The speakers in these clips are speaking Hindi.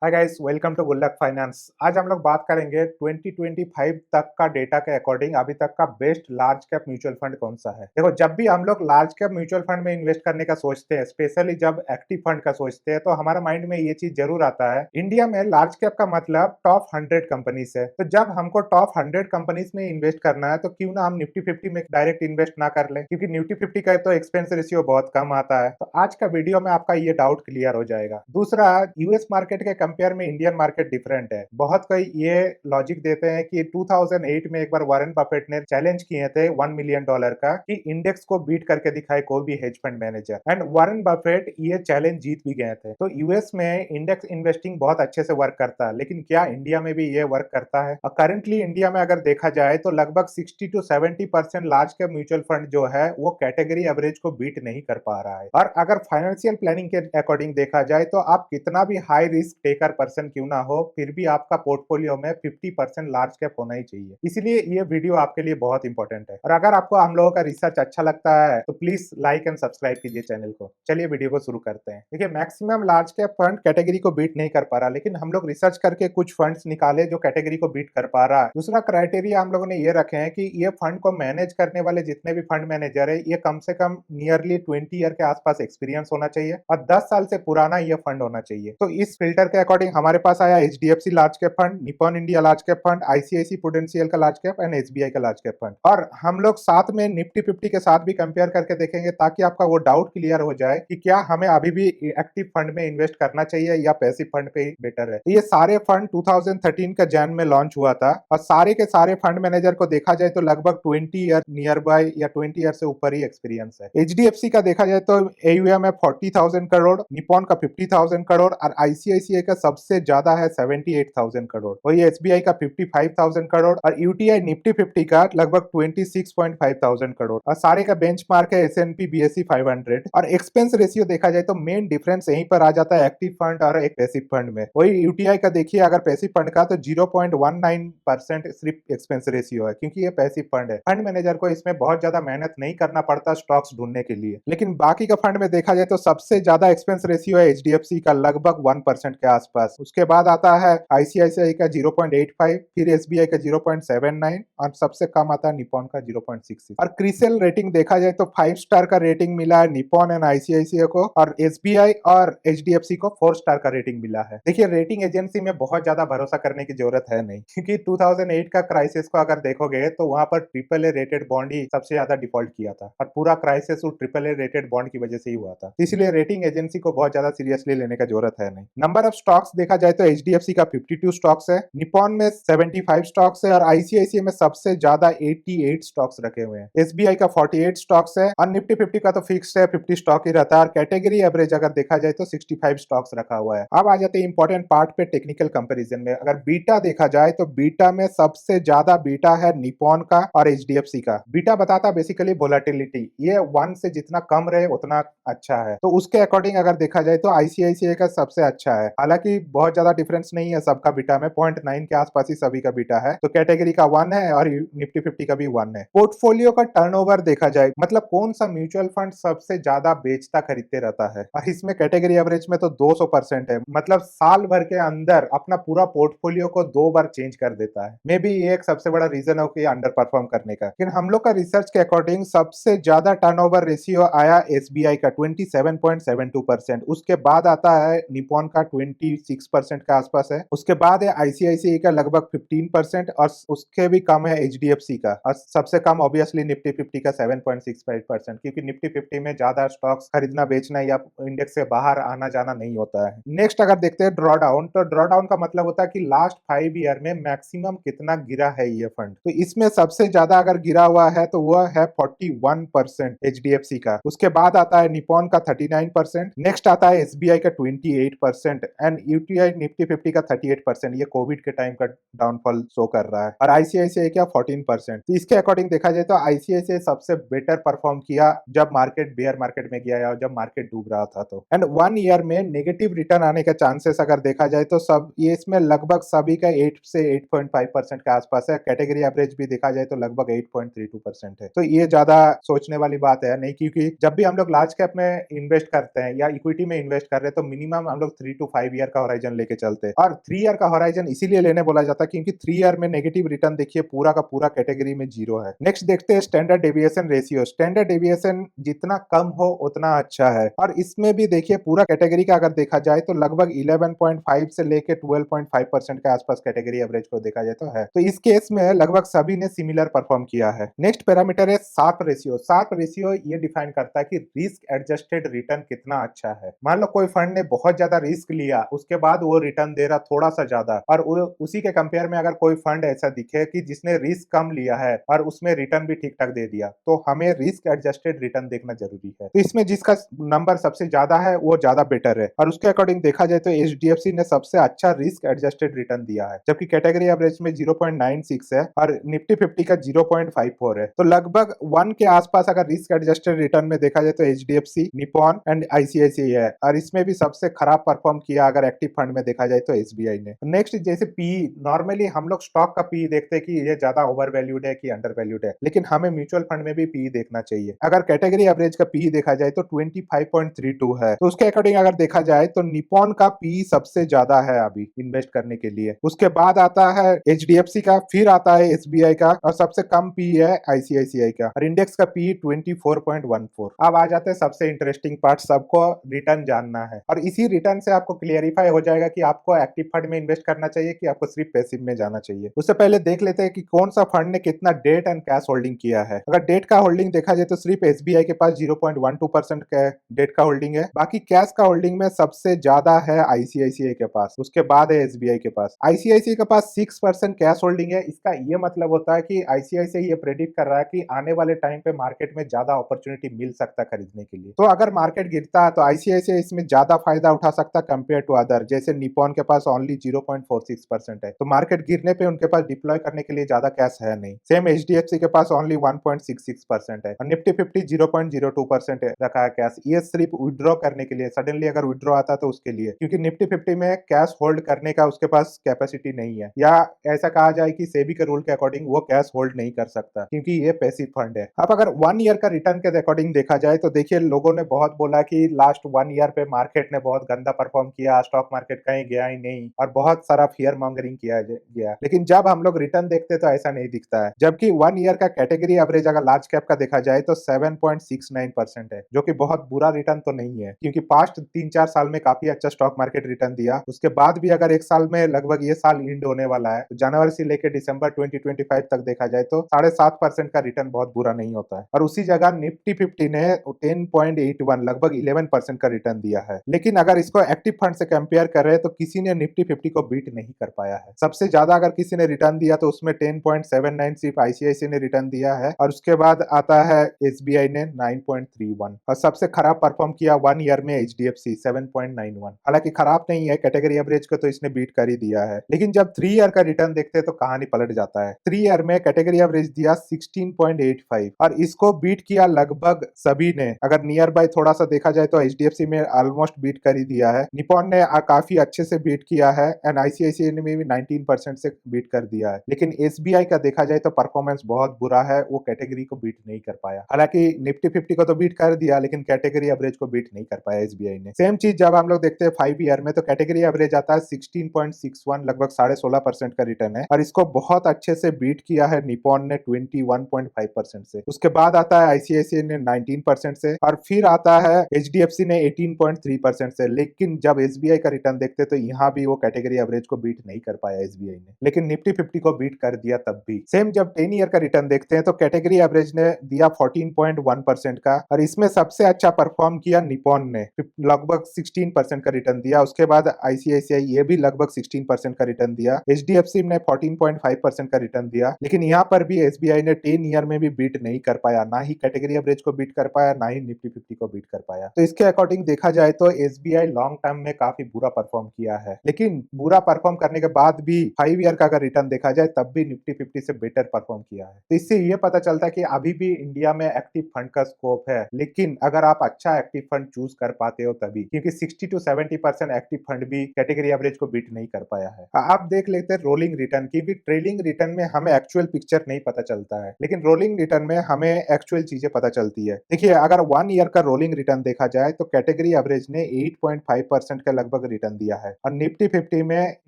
हाय गाइस, वेलकम टू गुल्लक फाइनेंस। आज हम लोग बात करेंगे 2025 तक का डेटा के अकॉर्डिंग अभी तक का best large cap mutual fund कौन सा है। देखो, जब भी हम लोग लार्ज कैप म्यूचुअल फंड में इन्वेस्ट करने का सोचते हैं, स्पेशली जब एक्टिव फंड का सोचते हैं, तो हमारा माइंड में ये चीज जरूर आता है, इंडिया में लार्ज कैप का मतलब टॉप 100 कंपनीज है। तो जब हमको टॉप 100 कंपनीज में इन्वेस्ट करना है, तो क्यों ना हम निफ्टी 50 में डायरेक्ट इन्वेस्ट ना कर ले, क्योंकि निफ्टी 50 का तो एक्सपेंस रेशियो बहुत कम आता है। तो आज का वीडियो में आपका ये डाउट क्लियर हो जाएगा। दूसरा, यूएस मार्केट के कंपेयर में इंडियन मार्केट डिफरेंट है। बहुत कोई ये लॉजिक देते हैं कि 2008 में एक बार वॉरेन बफेट ने चैलेंज किए थे $1 मिलियन का कि इंडेक्स को बीट करके दिखाए कोई भी hedge fund manager, and Warren Buffett ये चैलेंज जीत भी गए थे। तो यूएस में इंडेक्स इन्वेस्टिंग बहुत अच्छे से वर्क करता है, लेकिन क्या इंडिया में भी ये वर्क करता है? और करंटली इंडिया में अगर देखा जाए तो लगभग 60 to 70% large cap mutual fund जो है वो कैटेगरी एवरेज को बीट नहीं कर पा रहा है। और अगर फाइनेंशियल प्लानिंग के अकॉर्डिंग देखा जाए तो आप कितना भी हाई रिस्क टेकर पर्सन क्यों ना हो, फिर भी आपका पोर्टफोलियो में 50% लार्ज कैप होना ही चाहिए। इसलिए ये वीडियो आपके लिए बहुत इंपॉर्टेंट है। और अगर आपको हम लोगों का रिसर्च अच्छा लगता है तो प्लीज लाइक एंड सब्सक्राइब कीजिए चैनल को। चलिए वीडियो को शुरू करते हैं। देखिए, maximum large cap fund category को बीट नहीं कर पा रहा, लेकिन हम लोग रिसर्च करके कुछ फंड्स निकाले जो कैटेगरी को बीट कर पा रहा है। दूसरा क्राइटेरिया हम लोगों ने ये रखे हैं कि ये फंड को मैनेज करने वाले जितने भी फंड मैनेजर है, ये कम से कम नियरली 20 ईयर के आसपास एक्सपीरियंस होना चाहिए और 10 साल से पुराना ये फंड होना चाहिए। तो इस फिल्टर के अकॉर्डिंग हमारे पास आया HDFC large cap fund, Nippon India large cap fund, ICIC prudential का लार्ज कैप एंड एसबीआई का लार्ज कैप फंड। और हम लोग साथ में निफ्टी 50 के साथ भी कंपेयर करके देखेंगे ताकि आपका वो डाउट क्लियर हो जाए कि क्या हमें अभी भी एक्टिव फंड में इन्वेस्ट करना चाहिए या पैसिव फंड पे ही बेटर है। तो ये सारे फंड 2013 का जैन में लॉन्च हुआ था और सारे के सारे फंड मैनेजर को देखा जाए तो लगभग 20 ईयर नियर बाय या 20 ईयर से ऊपर ही एक्सपीरियंस है। एचडीएफसी का देखा जाए तो एयूएम है 40,000 करोड़, निपॉन का 50,000 करोड़ और आईसीआईसीआई का सबसे ज्यादा है 78,000 करोड़। वही एसबीआई का 55,000 करोड़ और यूटीआई निफ्टी 50 का लगभग 26,500 करोड़। और सारे का बेंचमार्क है एसएनपी बीएसई 500। और एक्सपेंस रेशियो देखा जाए तो मेन डिफरेंस यहीं पर आ जाता है एक्टिव फंड और एक पैसिव फंड में। वही यूटीआई का देखिए, अगर पैसिव फंड का तो 0.19% सिर्फ एक्सपेंस रेशियो है, क्योंकि ये पैसिव फंड है। फंड मैनेजर को इसमें बहुत ज्यादा मेहनत नहीं करना पड़ता स्टॉक्स ढूंढने के लिए। लेकिन बाकी का फंड में देखा जाए तो सबसे ज्यादा एक्सपेंस रेशियो है एचडीएफसी का लगभग 1% के आसपास। उसके बाद आता है आईसीआईसीआई का 0.85, फिर एसबीआई का 0.79 और सबसे कम आता है निपॉन का 0.66। और क्रिसेल रेटिंग देखा जाए तो 5 स्टार का रेटिंग मिला है निपॉन एंड आईसीआईसीआई को, और एसबीआई और एचडीएफसी को 4 स्टार का रेटिंग मिला है। देखिए, रेटिंग एजेंसी में बहुत ज्यादा भरोसा करने की जरूरत है नहीं, क्योंकि 2008 का क्राइसिस को अगर देखोगे तो वहां पर ट्रिपल ए रेटेड बॉन्ड ही सबसे ज्यादा डिफॉल्ट किया था और पूरा क्राइसिस उस ट्रिपल ए रेटेड बॉन्ड की वजह से ही हुआ था। इसलिए रेटिंग एजेंसी को बहुत ज्यादा सीरियसली लेने का जरूरत है नहीं। नंबर ऑफ स्टॉक्स देखा जाए तो एचडीएफसी का 52 स्टॉक्स है, निपॉन में 75 स्टॉक्स है और आईसीआईसीआई में सबसे ज्यादा 88 स्टॉक्स रखे हुए हैं। एसबीआई का 48 स्टॉक्स है और निफ्टी 50 का तो फिक्स है 50 स्टॉक ही रहता है। और कैटेगरी एवरेज अगर देखा जाए तो 65 स्टॉक्स रखा हुआ है। अब आ जाते हैं इंपॉर्टेंट पार्ट पे टेक्निकल कंपैरिजन में। अगर बीटा देखा जाए तो बीटा में सबसे ज्यादा बीटा है निपॉन का और एचडीएफसी का। बीटा बताता बेसिकली वोलेटिलिटी, ये 1 से जितना कम रहे उतना अच्छा है। तो उसके अकॉर्डिंग अगर देखा जाए तो आईसीआईसीआई का सबसे अच्छा है। हालांकि बहुत ज्यादा डिफरेंस नहीं है सबका बीटा में, 0.9 के आसपास ही सभी का बीटा है। तो कैटेगरी का 1 है और निफ्टी 50 का भी 1 है। पोर्टफोलियो का टर्नओवर देखा जाए, मतलब कौन सा म्यूचुअल फंड सबसे ज्यादा बेचता खरीदते रहता है, और इसमें कैटेगरी एवरेज में तो 200% है। मतलब साल भर के अंदर अपना पूरा पोर्टफोलियो को 2 बार चेंज कर देता है। मे बी ये एक सबसे बड़ा रीजन हो कि अंडर परफॉर्म करने का। लेकिन हम लोग का रिसर्च के अकॉर्डिंग सबसे ज्यादा टर्नओवर रेशियो आया एसबीआई का 27.72%। उसके बाद आता है निपॉन का 26% के आसपास है। उसके बाद है आईसीआईसीआई का लगभग 15% और उसके भी कम है एचडीएफसी का। और सबसे कम ऑब्वियसली निफ्टी 50 का 7.65%, क्योंकि निफ्टी 50 में ज्यादा स्टॉक्स खरीदना बेचना या इंडेक्स से बाहर आना जाना नहीं होता है। नेक्स्ट अगर देखते हैं ड्रॉ डाउन, तो ड्रॉ डाउन का मतलब होता है कि लास्ट 5 ईयर में मैक्सिमम कितना गिरा है ये फंड। तो इसमें सबसे ज्यादा अगर गिरा हुआ है तो वह है 41% एचडीएफसी का। उसके बाद आता है निपॉन का 39%, नेक्स्ट आता है एसबीआई का 28% एंड यूटीआई निफ्टी 50 का 38%। ये कोविड के टाइम का डाउनफॉल शो कर रहा है। और आईसीआईसीआई का 14%। तो इसके अकॉर्डिंग देखा जाए तो आईसीआईसीआई सबसे बेटर परफॉर्म किया जब मार्केट बेयर मार्केट में गया या जब मार्केट डूब रहा था। तो एंड 1 ईयर में नेगेटिव रिटर्न आने का चांसेस अगर देखा जाए तो सब ये इसमें लगभग सभी का 8 से 8.5% के आसपास है। कैटेगरी एवरेज भी देखा जाए तो लगभग 8.32% है। तो ये ज्यादा सोचने वाली बात है नहीं, क्योंकि जब भी हम लोग लार्ज कैप में इन्वेस्ट करते हैं या इक्विटी में इन्वेस्ट कर रहे हैं तो मिनिमम हम लोग 3 to 5 ईयर का होराइजन लेके चलते हैं। और 3 ईयर का होराइजन इसीलिए लेने बोला जाता है क्योंकि 3 ईयर में नेगेटिव रिटर्न देखिए पूरा का पूरा कैटेगरी में 0 है। नेक्स्ट देखते हैं standard deviation ratio. Standard deviation जितना कम हो उतना अच्छा है और इसमें भी देखिए पूरा कैटेगरी का अगर देखा जाए तो लगभग 11.5 से लेके 12.5% के आसपास कैटेगरी एवरेज को देखा जाए तो है। तो इस केस में लगभग सभी ने सिमिलर परफॉर्म किया है। नेक्स्ट पैरामीटर है शार्प रेशियो। शार्प रेशियो ये डिफाइन करता है कि रिस्क एडजस्टेड रिटर्न कितना अच्छा है। मान लो कोई फंड ने बहुत ज्यादा रिस्क लिया, उसके बाद वो रिटर्न दे रहा थोड़ा सा ज्यादा, और उसी के कंपेयर में अगर कोई फंड ऐसा दिखे कि जिसने रिस्क कम लिया है और उसमें रिटर्न भी ठीक ठाक दे दिया, तो हमें रिस्क एडजस्टेड रिटर्न देखना जरूरी है। तो इसमें जिसका नंबर सबसे ज्यादा है वो ज्यादा बेटर है और उसके अकॉर्डिंग देखा जाए तो एचडीएफसी ने सबसे अच्छा रिस्क एडजस्टेड रिटर्न दिया है, जबकि कैटेगरी एवरेज में 0.96 है और निफ्टी 50 का 0.54 है। तो लगभग 1 के आसपास अगर रिस्क एडजस्टेड रिटर्न में देखा जाए तो एचडीएफसी, निपॉन एंड आईसीआईसीआई है और इसमें भी सबसे खराब परफॉर्म किया अगर एक्टिव फंड में देखा जाए तो एसबीआई ने। नेक्स्ट जैसे पीई, नॉर्मली हम लोग स्टॉक का पीई देखते हैं कि ये ज्यादा ओवर वैल्यूड है कि अंडर वैल्यूड है, लेकिन हमें म्यूचुअल फंड में भी पीई देखना चाहिए। अगर कैटेगरी एवरेज का पीई देखा जाए तो 25.32 है। तो उसके अकॉर्डिंग अगर देखा जाए तो निपॉन का पीई सबसे ज्यादा है अभी इन्वेस्ट करने के लिए। उसके बाद आता है एचडीएफसी का, फिर आता है एसबीआई का और सबसे कम पीई है आईसीआईसीआई का और इंडेक्स का पीई 24.14। अब आ जाते हैं सबसे इंटरेस्टिंग पार्ट, सबको रिटर्न जानना है और इसी रिटर्न से आपको क्लियरिफाई हो जाएगा कि आपको एक्टिव फंड में इन्वेस्ट करना चाहिए कि आपको सिर्फ पैसिव में जाना चाहिए। उससे पहले देख लेते हैं कि कौन सा फंड ने कितना डेट एंड कैश होल्डिंग किया है। अगर डेट का होल्डिंग देखा जाए तो सिर्फ एसबीआई के पास 0.12% का डेट का होल्डिंग है। बाकी कैश का होल्डिंग में सबसे ज्यादा है आईसीआईसीआई के पास, उसके बाद है एसबीआई के पास। आईसीआईसीआई के पास 6% कैश होल्डिंग है। इसका ये मतलब होता है कि आईसीआईसीआई ये प्रेडिक्ट कर रहा है कि आने वाले टाइम पे मार्केट में ज्यादा अपॉर्चुनिटी मिल सकता है खरीदने के लिए। तो अगर मार्केट गिरता है तो आईसीआईसीआई इसमें ज्यादा फायदा उठा सकता है कंपेयर टू अदर, जैसे निपॉन के पास ओनली 0.46% है, तो मार्केट गिरने पे उनके पास डिप्लॉय करने के लिए ज्यादा कैश है नहीं। सेम एचडीएफसी के पास ओनली 1.66% है और निफ्टी 50 0.02% रखा है कैश। ये सिर्फ विड्रॉ करने के लिए, सडनली अगर विड्रॉ आता तो उसके लिए, क्योंकि निफ्टी 50 में कैश होल्ड करने का उसके पास कैपेसिटी नहीं है, या ऐसा कहा जाए कि सेबी के रूल के अकॉर्डिंग वो कैश होल्ड नहीं कर सकता क्योंकि ये पैसिव फंड है। अब अगर 1 ईयर का रिटर्न के अकॉर्डिंग देखा जाए तो देखिए लोगों ने बहुत बोला कि लास्ट 1 ईयर पे मार्केट ने बहुत गंदा परफॉर्म किया, स्टॉक मार्केट कहीं गया ही नहीं और बहुत सारा फियर मॉन्गरिंग किया गया, लेकिन जब हम लोग रिटर्न देखते तो ऐसा नहीं दिखता है। जबकि 1 ईयर का कैटेगरी एवरेज अगर लार्ज कैप का देखा जाए तो 7.69% है, जो कि बहुत बुरा रिटर्न तो नहीं है क्योंकि पास्ट 3-4 साल में काफी अच्छा स्टॉक मार्केट रिटर्न दिया। उसके बाद भी अगर एक साल में, लगभग ये साल एंड होने वाला है, तो जनवरी से लेकर दिसंबर 2025 तक देखा जाए तो 7.5% का रिटर्न बहुत बुरा नहीं होता है। और उसी जगह निफ्टी 50 ने 10.81 लगभग 11% का रिटर्न दिया है। लेकिन अगर इसको एक्टिव फंड से कंपेयर करें तो किसी ने निफ्टी 50 को बीट नहीं कर पाया है। सबसे ज्यादा अगर किसी ने रिटर्न दिया तो उसमें 10.79 सिर्फ आईसीआईसी ने रिटर्न दिया है और उसके बाद आता है एसबीआई ने 9.31 और सबसे खराब परफॉर्म किया 1 ईयर में एचडीएफसी 7.91। हालांकि खराब नहीं है, कैटेगरी एवरेज को तो इसने बीट कर ही दिया है, लेकिन जब 3 ईयर का रिटर्न देखते हैं तो कहानी पलट जाता है। 3 ईयर में कैटेगरी एवरेज दिया 16.85 और इसको बीट किया लगभग सभी ने। अगर नियर बाय थोड़ा सा देखा जाए तो एचडीएफसी में ऑलमोस्ट बीट कर ही दिया है, निपॉन ने काफी अच्छे से बीट किया है एंड आईसीआईसीआई ने भी 19% से बीट कर दिया है। लेकिन एसबीआई का देखा जाए तो परफॉर्मेंस बहुत बुरा है, वो कैटेगरी को बीट नहीं कर पाया। हालांकि निफ्टी 50 को तो बीट कर दिया लेकिन कैटेगरी एवरेज को बीट नहीं कर पाया एसबीआई ने। सेम चीज जब हम लोग देखते हैं 5 ईयर में तो कैटेगरी एवरेज आता है 16.61, लगभग 16.5% का रिटर्न है और इसको बहुत अच्छे से बीट किया है निपॉन ने 21.5% से। उसके बाद आता है आईसीआईसीआई ने 19% से और फिर आता है एचडीएफसी ने 18.3% से। लेकिन जब एसबीआई का रिटर्न देखते तो यहाँ भी वो कैटेगरी एवरेज को बीट नहीं कर पाया एसबीआई ने, लेकिन निफ्टी 50 को बीट कर दिया तब भी। सेम जब 10 ईयर का रिटर्न देखते हैं तो कैटेगरी एवरेज ने दिया 14.1% का और इसमें सबसे अच्छा परफॉर्म किया निपॉन ने, लगभग 16% का रिटर्न दिया। उसके बाद आईसीआईसीआई ये भी लगभग 16% का रिटर्न दिया। एचडीएफसी ने 14.5% का रिटर्न दिया, लेकिन यहाँ पर भी एसबीआई ने 10 ईयर में भी बीट नहीं कर पाया, ना ही कैटेगरी एवरेज को बीट कर पाया, ना ही निफ्टी 50 को बीट कर पाया। तो इसके अकॉर्डिंग देखा जाए तो एसबीआई लॉन्ग टर्म में काफी बुरा परफॉर्म किया है, लेकिन बुरा परफॉर्म करने के बाद भी 5 ईयर का अगर रिटर्न देखा जाए तब भी निफ्टी 50 से बेटर परफॉर्म किया है। तो इससे ये पता चलता है कि अभी भी इंडिया में एक्टिव फंड का स्कोप है, लेकिन अगर आप अच्छा एक्टिव फंड चूज कर पाते हो तभी, क्योंकि 60 to 70% एक्टिव फंड भी कैटेगरी एवरेज को बीट नहीं कर पाया है। आप देख लेते हैं रोलिंग रिटर्न, क्योंकि ट्रेलिंग रिटर्न में हमें एक्चुअल पिक्चर नहीं पता चलता है, लेकिन रोलिंग रिटर्न में हमें एक्चुअल चीजें पता चलती है। देखिए अगर 1 ईयर का रोलिंग रिटर्न देखा जाए तो कैटेगरी एवरेज ने 8.5% का लगभग लगभग रिटर्न दिया है और निफ्टी 50 में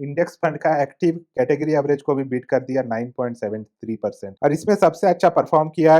इंडेक्स फंड का एक्टिव कैटेगरी एवरेज को भी बीट कर दिया 9.73%। और इसमें सबसे अच्छा परफॉर्म किया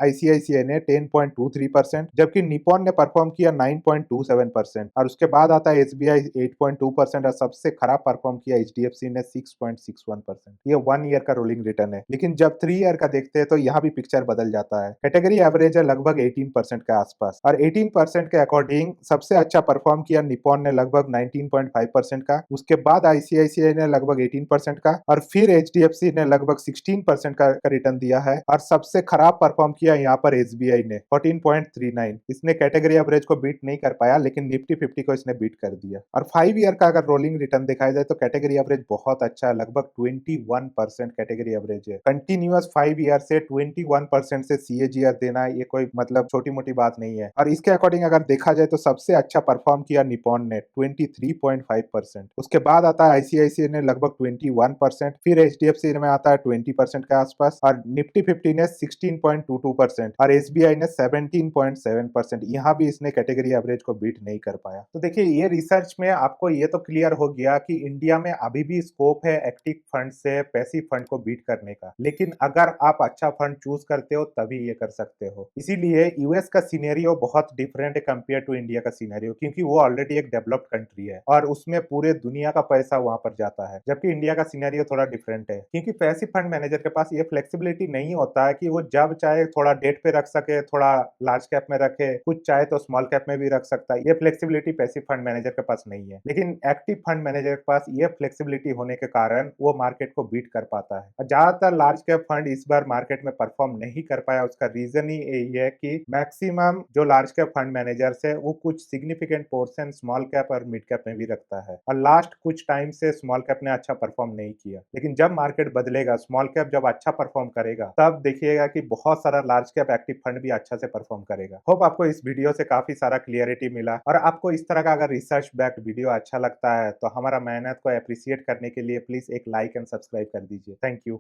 आईसीआईसीआई ने 10.23%, जबकि निपॉन ने परफॉर्म किया 9.27% और उसके बाद आता है एसबीआई 8.2% और सबसे खराब परफॉर्म किया एचडीएफसी ने 6.61%। ये 1 ईयर का रोलिंग रिटर्न है। लेकिन जब 3 ईयर का देखते हैं तो यहाँ भी पिक्चर बदल जाता है। कैटेगरी एवरेज है लगभग 18% के आसपास और 18% के अकॉर्डिंग सबसे अच्छा परफॉर्म किया निपॉन ने लगभग 19.5% का, उसके बाद आईसीआईसीआई ने लगभग 18% का और फिर एचडीएफसी ने लगभग 16% का रिटर्न दिया है और सबसे खराब परफॉर्म किया यहाँ पर एसबीआई ने 14.39। इसने कैटेगरी एवरेज को बीट नहीं कर पाया लेकिन निफ्टी 50 को इसने बीट कर दिया। और 5 ईयर का अगर रोलिंग रिटर्न दिखाया जाए तो कैटेगरी एवरेज बहुत अच्छा है, लगभग 21% कैटेगरी एवरेज है। कंटिन्यूअस 5 ईयर से 21% से सीएजीआर देना ये कोई मतलब छोटी मोटी बात नहीं है। और इसके अकॉर्डिंग अगर देखा जाए तो सबसे अच्छा परफॉर्म किया निपॉन ने 23.5%, उसके बाद आता है आईसीआईसीआई ने लगभग 21%, फिर एचडीएफसी में आता है 20% के आसपास और निफ्टी 50 ने 16.22% और एसबीआई ने 17.7%। यहाँ भी इसने कैटेगरी एवरेज को बीट नहीं कर पाया। तो देखिए ये रिसर्च में आपको ये तो क्लियर हो गया कि इंडिया में अभी भी स्कोप है एक्टिव फंड से पैसिव फंड को बीट करने का, लेकिन अगर आप अच्छा फंड चूज करते हो तभी ये कर सकते हो। इसीलिए यूएस का सिनेरियो बहुत डिफरेंट है कंपेयर टू इंडिया का सिनेरियो, क्योंकि वो ऑलरेडी एक डेवलप्ड कंट्री है और उसमें पूरे दुनिया का पैसा वहां पर जाता है, जबकि इंडिया का सिनेरियो थोड़ा डिफरेंट है क्योंकि पैसिव फंड मैनेजर के पास ये फ्लेक्सिबिलिटी नहीं होता है कि वो जब चाहे थोड़ा डेट पे रख सके, थोड़ा लार्ज कैप में रखे, कुछ चाहे तो स्मॉल कैप में भी रख सकता है। ये फ्लेक्सिबिलिटी पैसिव फंड मैनेजर के पास नहीं है, लेकिन एक्टिव फंड मैनेजर के पास ये फ्लेक्सिबिलिटी होने के कारण वो मार्केट को बीट कर पाता है। ज्यादातर लार्ज कैप फंड इस बार मार्केट में परफॉर्म नहीं कर पाया, उसका रीजन ही यही है कि मैक्सिमम जो लार्ज कैप फंड मैनेजर्स है वो कुछ सिग्निफिकेंट पोर्शन स्मॉल कैप और मिड कैप में भी रखता है और लास्ट कुछ टाइम से स्मॉल कैप ने अच्छा परफॉर्म नहीं किया। लेकिन जब मार्केट बदलेगा, स्मॉल कैप जब अच्छा परफॉर्म करेगा, तब देखिएगा कि बहुत सारा लार्ज कैप एक्टिव फंड भी अच्छा से परफॉर्म करेगा। होप आपको इस वीडियो से काफी सारा क्लियरिटी मिला और आपको इस तरह का अगर रिसर्च बैक्ड वीडियो अच्छा लगता है तो हमारा मेहनत को अप्रिशिएट करने के लिए प्लीज एक लाइक एंड सब्सक्राइब कर दीजिए। Thank you.